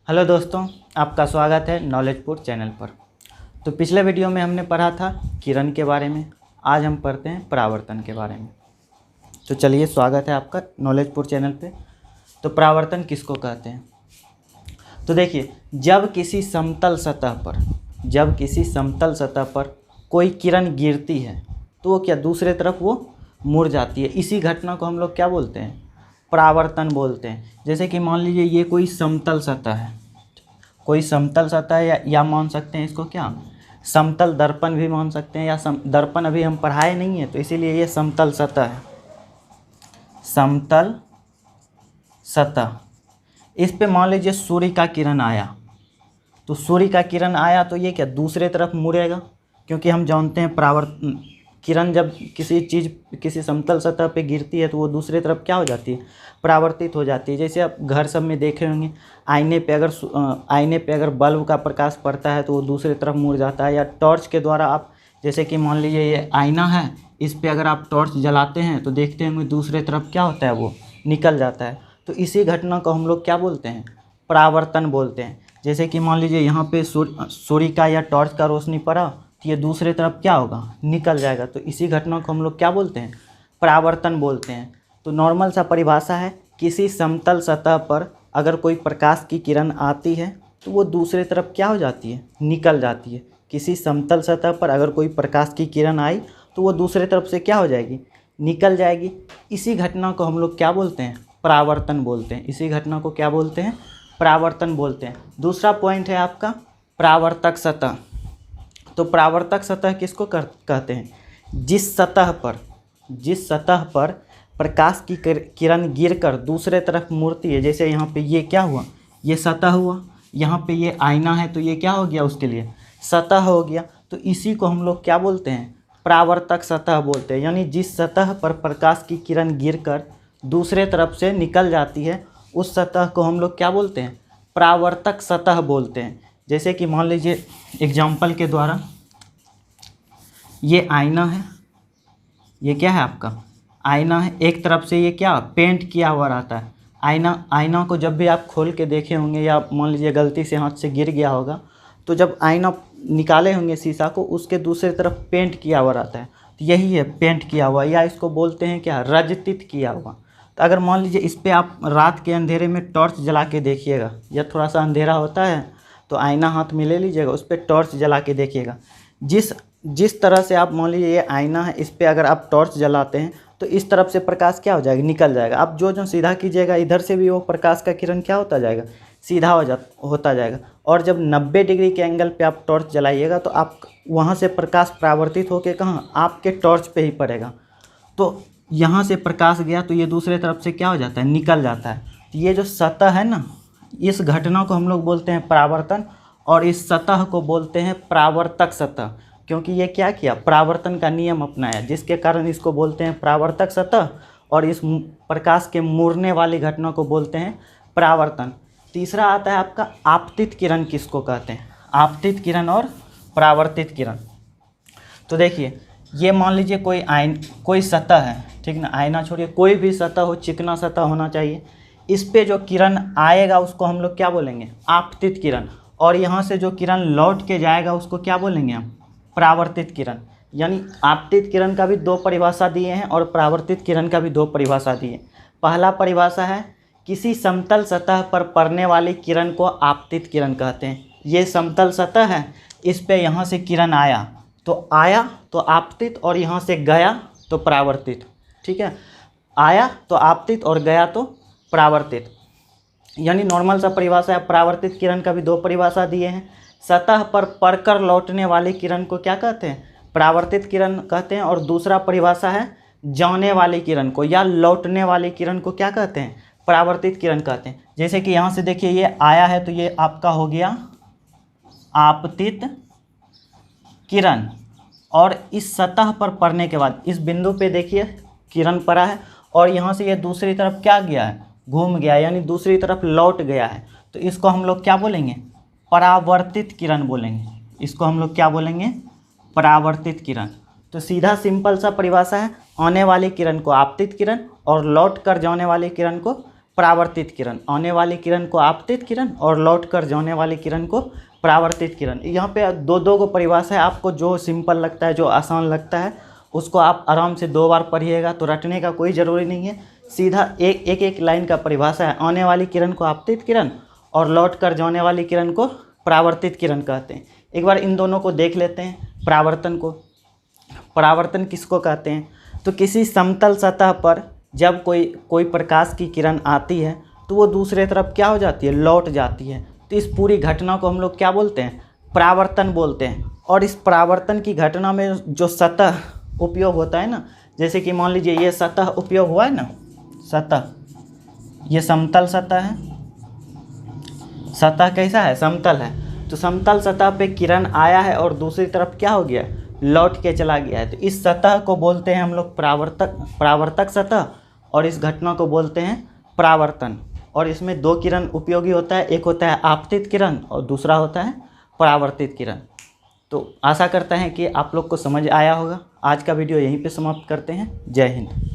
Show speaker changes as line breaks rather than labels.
Hello दोस्तों, आपका स्वागत है नॉलेजपुर चैनल पर। तो पिछले वीडियो में हमने पढ़ा था किरण के बारे में। आज हम पढ़ते हैं परावर्तन के बारे में। तो चलिए, स्वागत है आपका नॉलेजपुर चैनल पे। तो परावर्तन किसको कहते हैं? तो देखिए, जब किसी समतल सतह पर कोई किरण गिरती है तो वो क्या दूसरे तरफ वो मुड़ जाती है। इसी घटना को हम लोग क्या बोलते हैं? परावर्तन बोलते हैं। जैसे कि मान लीजिए ये कोई समतल सतह है, या मान सकते हैं इसको क्या, समतल दर्पण भी मान सकते हैं, या दर्पण अभी हम पढ़ाए नहीं है तो इसीलिए ये समतल सतह है। समतल सतह, इस पे मान लीजिए सूर्य का किरण आया, तो सूर्य का किरण आया तो ये क्या दूसरे तरफ मुड़ेगा, क्योंकि हम जानते हैं किरण जब किसी समतल सतह पे गिरती है तो वो दूसरे तरफ क्या हो जाती है, परावर्तित हो जाती है। जैसे आप घर सब में देखे होंगे, आईने पे अगर बल्ब का प्रकाश पड़ता है तो वो दूसरे तरफ मुड़ जाता है। या टॉर्च के द्वारा आप, जैसे कि मान लीजिए ये आईना है, इस पे अगर आप टॉर्च जलाते हैं तो देखते हैं दूसरे तरफ क्या होता है, वो निकल जाता है। तो इसी घटना को हम लोग क्या बोलते हैं? परावर्तन बोलते हैं। जैसे कि मान लीजिए यहाँ पे सूर्य का या टॉर्च का रोशनी पड़ा तो ये दूसरे तरफ क्या होगा, निकल जाएगा। तो इसी घटना को हम लोग क्या बोलते हैं? परावर्तन बोलते हैं। तो नॉर्मल सा परिभाषा है, किसी समतल सतह पर अगर कोई प्रकाश की किरण आती है तो वो दूसरे तरफ क्या हो जाती है, निकल जाती है। किसी समतल सतह पर अगर कोई प्रकाश की किरण आई तो वो दूसरे तरफ से क्या हो जाएगी, निकल जाएगी। इसी घटना को हम लोग क्या बोलते हैं? परावर्तन बोलते हैं। इसी घटना को क्या बोलते हैं? परावर्तन बोलते हैं। दूसरा पॉइंट है आपका परावर्तक सतह। तो परावर्तक सतह किसको कहते हैं? जिस सतह पर प्रकाश की किरण गिरकर दूसरे तरफ मुड़ती है। जैसे यहाँ पे ये क्या हुआ, ये सतह हुआ, यहाँ पे ये आईना है तो ये क्या हो गया, उसके लिए सतह हो गया। तो इसी को हम लोग क्या बोलते हैं? परावर्तक सतह बोलते हैं। यानी जिस सतह पर प्रकाश की किरण गिरकर दूसरे तरफ से निकल जाती है उस सतह को हम लोग क्या बोलते हैं? परावर्तक सतह बोलते हैं। जैसे कि मान लीजिए एग्जाम्पल के द्वारा, ये आईना है, ये क्या है आपका आईना है। एक तरफ से ये क्या पेंट किया हुआ रहता है। आईना को जब भी आप खोल के देखे होंगे, या मान लीजिए गलती से हाथ से गिर गया होगा, तो जब आईना निकाले होंगे शीशा को, उसके दूसरे तरफ पेंट किया हुआ रहता है। तो यही है पेंट किया हुआ, या इसको बोलते हैं क्या, रजतित किया हुआ। तो अगर मान लीजिए इस पर आप रात के अंधेरे में टॉर्च जला के देखिएगा, या थोड़ा सा अंधेरा होता है तो आईना हाथ में ले लीजिएगा, उस पर टॉर्च जला के देखिएगा। जिस तरह से आप मान लीजिए ये आईना है, इस पर अगर आप टॉर्च जलाते हैं तो इस तरफ से प्रकाश क्या हो जाएगा, निकल जाएगा। आप जो सीधा कीजिएगा इधर से भी वो प्रकाश का किरण क्या होता जाएगा, सीधा होता जाएगा। और जब 90 डिग्री के एंगल पे आप टॉर्च जलाइएगा तो आप वहाँ से प्रकाश परावर्तित होकर कहाँ, आपके टॉर्च पे ही पड़ेगा। तो यहाँ से प्रकाश गया तो ये दूसरे तरफ से क्या हो जाता है, निकल जाता है। तो ये जो सतह है ना, इस घटना को हम लोग बोलते हैं परावर्तन, और इस सतह को बोलते हैं परावर्तक सतह। क्योंकि ये क्या किया, परावर्तन का नियम अपनाया, जिसके कारण इसको बोलते हैं परावर्तक सतह, और इस प्रकाश के मुड़ने वाली घटना को बोलते हैं परावर्तन। तीसरा आता है आपका आपतित किरण। किसको कहते हैं? आपतित किरण और परावर्तित किरण। तो देखिए, ये मान लीजिए कोई सतह है, ठीक ना, आईना छोड़िए, कोई भी सतह हो, चिकना सतह होना चाहिए। इस पे जो किरण आएगा उसको हम लोग क्या बोलेंगे, आपतित किरण। और यहाँ से जो किरण लौट के जाएगा उसको क्या बोलेंगे हम, परावर्तित किरण। यानी आपतित किरण का भी दो परिभाषा दिए हैं और परावर्तित किरण का भी दो परिभाषा दिए हैं। पहला परिभाषा है, किसी समतल सतह पर पड़ने वाली किरण को आपतित किरण कहते हैं। ये समतल सतह है, इस पे यहाँ से किरण आया तो आपतित, और यहाँ से गया तो परावर्तित। ठीक है, आया तो आपतित और गया तो परावर्तित। यानी नॉर्मल सा परिभाषा है। परावर्तित किरण का भी दो परिभाषा दिए हैं। सतह पर पड़कर लौटने वाली किरण को क्या कहते हैं, परावर्तित किरण कहते हैं। और दूसरा परिभाषा है, जाने वाली किरण को या लौटने वाली किरण को क्या कहते हैं, परावर्तित किरण कहते हैं। जैसे कि यहाँ से देखिए ये आया है तो ये आपका हो गया आपतित किरण, और इस सतह पर पड़ने के बाद इस बिंदु पे देखिए किरण पड़ा है, और यहाँ से ये दूसरी तरफ क्या गया है, घूम गया, यानी दूसरी तरफ लौट गया है। तो इसको हम लोग क्या बोलेंगे, परावर्तित किरण बोलेंगे। इसको हम लोग क्या बोलेंगे, परावर्तित किरण। तो सीधा सिंपल सा परिभाषा है, आने वाली किरण को आपतित किरण और लौट कर जाने वाली किरण को परावर्तित किरण, आने वाली किरण को आपतित किरण और लौट कर जाने वाली किरण को परावर्तित किरण। यहाँ पे दो को परिभाषा है, आपको जो सिंपल लगता है, जो आसान लगता है उसको आप आराम से 2 बार पढ़िएगा, तो रटने का कोई ज़रूरी नहीं है। सीधा एक लाइन का परिभाषा है, आने वाली किरण को आपतित किरण और लौट कर जाने वाली किरण को परावर्तित किरण कहते हैं। एक बार इन दोनों को देख लेते हैं। परावर्तन को, परावर्तन किसको कहते हैं? तो किसी समतल सतह पर जब कोई प्रकाश की किरण आती है तो वो दूसरे तरफ क्या हो जाती है? लौट जाती है। तो इस पूरी घटना को हम लोग क्या बोलते हैं? परावर्तन बोलते हैं। और इस परावर्तन की घटना में जो सतह उपयोग होता है ना, जैसे कि मान लीजिए ये सतह उपयोग हुआ है ना, सतह, ये समतल सतह है। सतह कैसा है? समतल है। तो समतल सतह पे किरण आया है और दूसरी तरफ क्या हो गया? लौट के चला गया है। तो इस सतह को बोलते हैं हम लोग परावर्तक सतह, और इस घटना को बोलते हैं परावर्तन। और इसमें 2 किरण उपयोगी होता है, एक होता है आपतित किरण और दूसरा होता है परावर्तित किरण। तो आशा करते हैं कि आप लोग को समझ आया होगा। आज का वीडियो यहीं पे समाप्त करते हैं। जय हिंद।